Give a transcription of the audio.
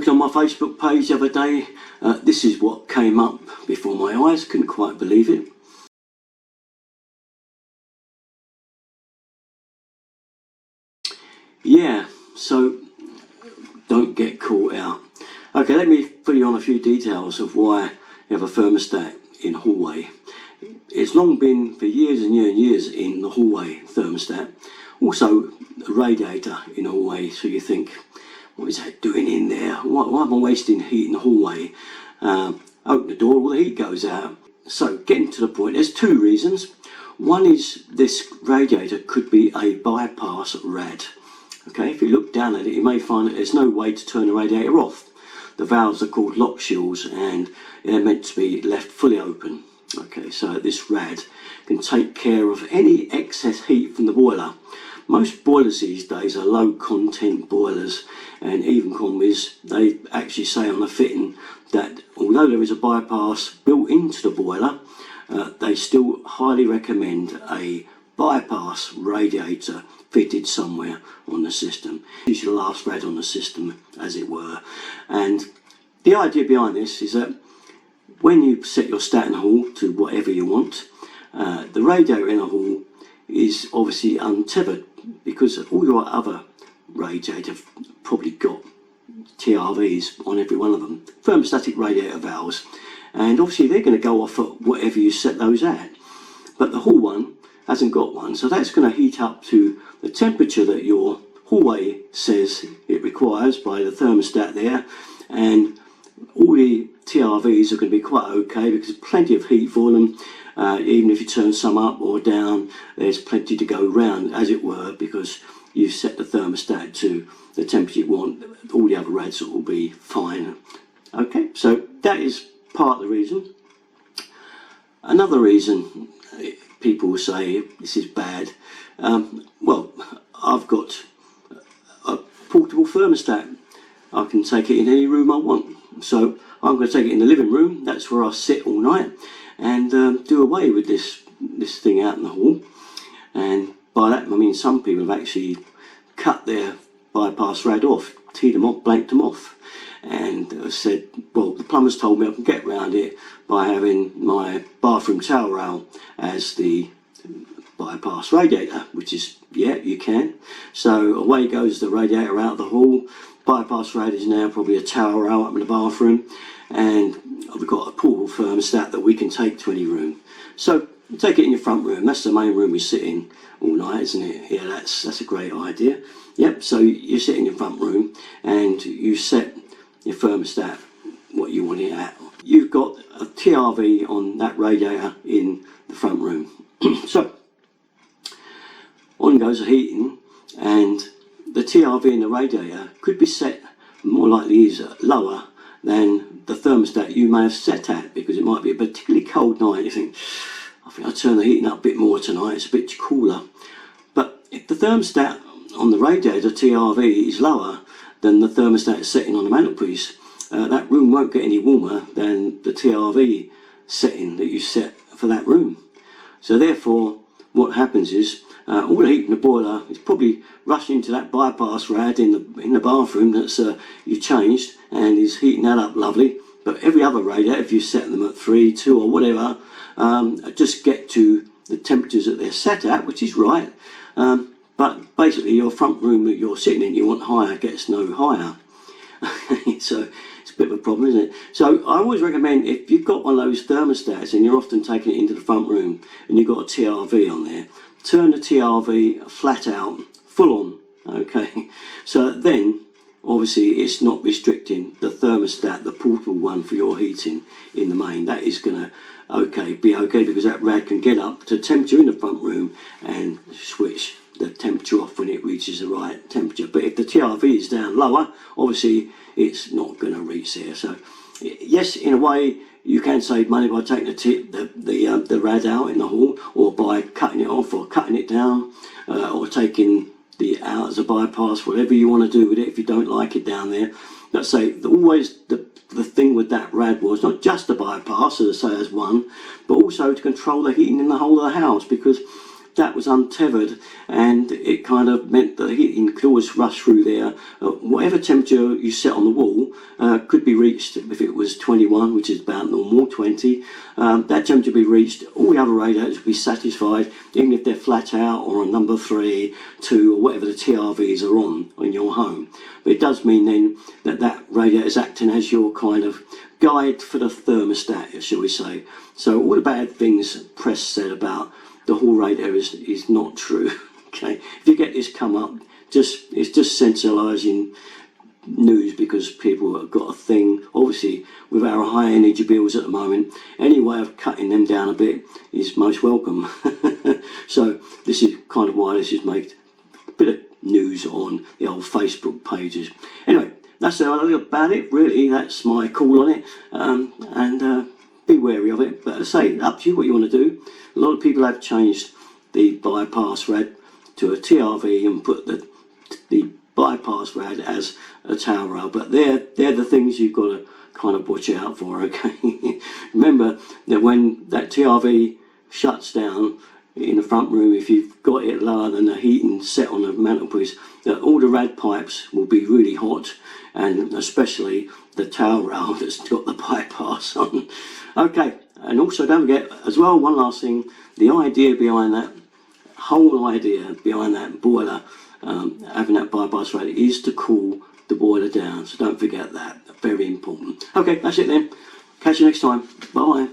looking on my Facebook page the other day, this is what came up before my eyes. Couldn't quite believe it. Yeah, so don't get caught out. Okay, let me fill you on a few details of why you have a thermostat in hallway. It's long been for years and years and years in the hallway thermostat. Also a radiator in the hallway, so you think, what is that doing in there? Why am I wasting heat in the hallway? Open the door, all the heat goes out. So getting to the point, there's two reasons. One is this radiator could be a bypass rad. Okay, if you look down at it, you may find that there's no way to turn the radiator off. The valves are called lock shields and they're meant to be left fully open. Okay, so this rad can take care of any excess heat from the boiler. Most boilers these days are low content boilers, and even Conwys, they actually say on the fitting that although there is a bypass built into the boiler, they still highly recommend a bypass radiator fitted somewhere on the system. It's your last rad on the system, as it were. And the idea behind this is that when you set your stat in the hall to whatever you want, the radiator in the hall is obviously untethered, because all your other radiators have probably got TRVs on every one of them, thermostatic radiator valves, and obviously they're going to go off at whatever you set those at. But the hall one hasn't got one, so that's going to heat up to the temperature that your hallway says it requires by the thermostat there, and all the TRVs are going to be quite okay because there's plenty of heat for them. Even if you turn some up or down, there's plenty to go round, as it were, because you've set the thermostat to the temperature you want. All the other rads will be fine. Okay, so that is part of the reason. Another reason people will say this is bad, well, I've got a portable thermostat. I can take it in any room I want. So I'm going to take it in the living room. That's where I sit all night, and do away with this thing out in the hall. And by that I mean some people have actually cut their bypass rad off, teed them off, blanked them off, and said, well, the plumber's told me I can get around it by having my bathroom towel rail as the bypass radiator, which is, yeah, you can. So away goes the radiator out of the hall. Bypass rad is now probably a towel rail up in the bathroom, and we've got a portable thermostat that we can take to any room. So you take it in your front room. That's the main room we sit in all night, isn't it? Yeah, that's a great idea. Yep, so you sit in your front room and you set your thermostat what you want it at. You've got a TRV on that radiator in the front room. So on goes the heating, and the TRV in the radiator could be set, more likely is lower than the thermostat you may have set at, because it might be a particularly cold night. You think, I think I'll turn the heating up a bit more tonight, it's a bit cooler. But if the thermostat on the radiator TRV is lower than the thermostat setting on the mantelpiece, that room won't get any warmer than the TRV setting that you set for that room. So therefore, what happens is all the heat in the boiler is probably rushing into that bypass rad in the bathroom that's you changed, and is heating that up lovely. But every other radiator, if you set them at 3, 2 or whatever, just get to the temperatures that they're set at, which is right. But basically your front room that you're sitting in, you want higher, gets no higher. So it's a bit of a problem, isn't it? So I always recommend, if you've got one of those thermostats and you're often taking it into the front room and you've got a TRV on there, turn the TRV flat out, full on, okay? So then, obviously, it's not restricting the thermostat, the portable one for your heating in the main. That is going to be okay, because that rad can get up to temperature in the front room and switch the temperature off when it reaches the right temperature. But if the TRV is down lower, obviously it's not going to reach there. So yes, in a way you can save money by taking the rad out in the hall, or by cutting it off or cutting it down, or taking the out as a bypass, whatever you want to do with it if you don't like it down there. Let's say always the thing with that rad was not just the bypass, as I say, as one, but also to control the heating in the whole of the house, because that was untethered, and it kind of meant that the heating could always rush through there. Whatever temperature you set on the wall could be reached. If it was 21, which is about normal, 20, that temperature would be reached. All the other radiators would be satisfied, even if they're flat out or on number 3, 2, or whatever the TRVs are on in your home. But it does mean then that that radiator is acting as your kind of guide for the thermostat, shall we say. So all the bad things press said about the hall radiator is not true. Okay, if you get this come up, it's just sensationalising news, because people have got a thing, obviously with our high energy bills at the moment, any way of cutting them down a bit is most welcome. So this is kind of why this is made a bit of news on the old Facebook pages. Anyway, that's about it really. That's my call on it, and be wary of it, but I say, up to you what you want to do. A lot of people have changed the bypass rad to a TRV and put the bypass rad as a towel rail, but they're the things you've got to kind of watch out for, okay? Remember that when that TRV shuts down in the front room, if you've got it lower than the heating set on the mantelpiece, that all the rad pipes will be really hot, and especially the towel rail that's got the bypass on. Okay, and also don't forget as well, one last thing, the idea behind that, whole idea behind that boiler, having that bypass rad, is to cool the boiler down, so don't forget that, very important. Okay, that's it then, catch you next time, bye.